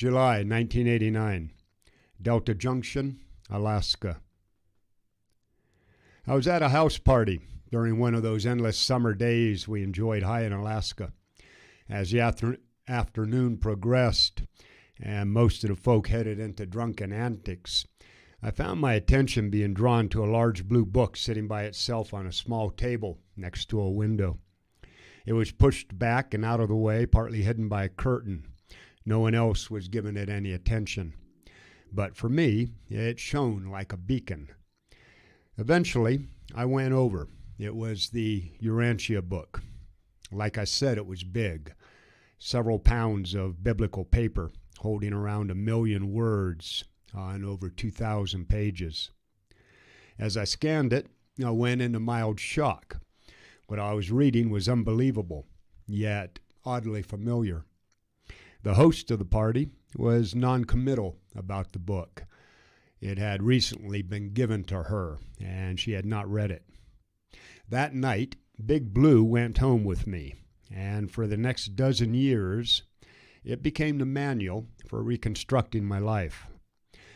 July 1989, Delta Junction, Alaska. I was at a house party during one of those endless summer days we enjoyed high in Alaska. As the afternoon progressed and most of the folk headed into drunken antics, I found my attention being drawn to a large blue book sitting by itself on a small table next to a window. It was pushed back and out of the way, partly hidden by a curtain. No one else was giving it any attention. But for me, it shone like a beacon. Eventually, I went over. It was the Urantia Book. Like I said, it was big. Several pounds of biblical paper holding around 1 million words on over 2,000 pages. As I scanned it, I went into mild shock. What I was reading was unbelievable, yet oddly familiar. The host of the party was non-committal about the book. It had recently been given to her, and she had not read it. That night, Big Blue went home with me, and for the next dozen years, it became the manual for reconstructing my life.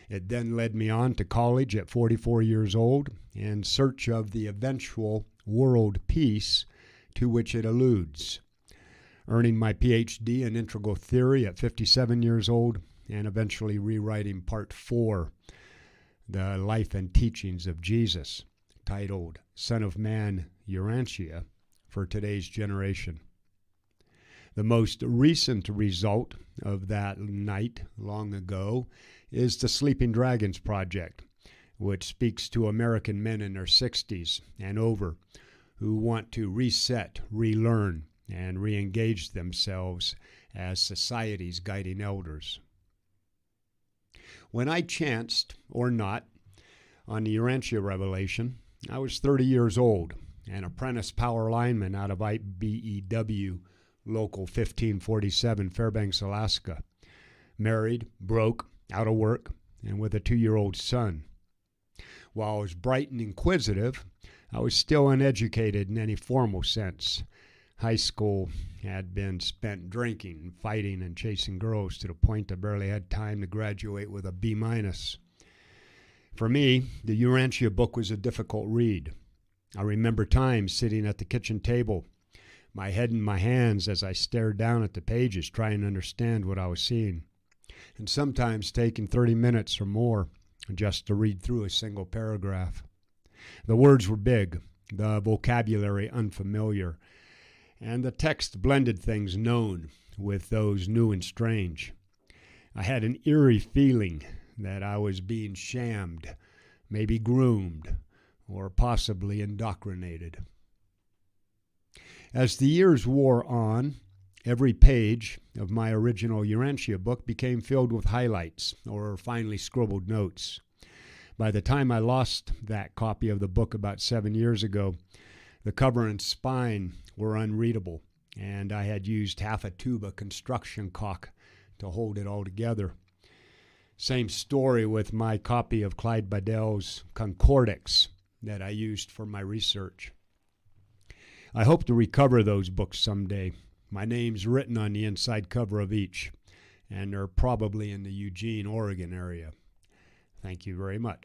It then led me on to college at 44 years old in search of the eventual world peace to which it alludes, earning my PhD in integral theory at 57 years old and eventually rewriting part 4, the life and teachings of Jesus, titled Son of Man, Urantia, for today's generation. The most recent result of that night long ago is the Sleeping Dragons Project, which speaks to American men in their 60s and over who want to reset, relearn, and re-engage themselves as society's guiding elders. When I chanced, or not, on the Urantia revelation, I was 30 years old, an apprentice power lineman out of IBEW Local 1547, Fairbanks, Alaska. Married, broke, out of work, and with a 2-year-old son. While I was bright and inquisitive, I was still uneducated in any formal sense. High school had been spent drinking, fighting, and chasing girls to the point I barely had time to graduate with a B-. For me, the Urantia Book was a difficult read. I remember times sitting at the kitchen table, my head in my hands as I stared down at the pages, trying to understand what I was seeing, and sometimes taking 30 minutes or more just to read through a single paragraph. The words were big, the vocabulary unfamiliar, and the text blended things known with those new and strange. I had an eerie feeling that I was being shammed, maybe groomed, or possibly indoctrinated. As the years wore on, every page of my original Urantia book became filled with highlights or finely scribbled notes. By the time I lost that copy of the book about 7 years ago, the cover and spine were unreadable, and I had used half a tube of construction caulk to hold it all together. Same story with my copy of Clyde Biddell's Concordix that I used for my research. I hope to recover those books someday. My name's written on the inside cover of each, and they're probably in the Eugene, Oregon area. Thank you very much.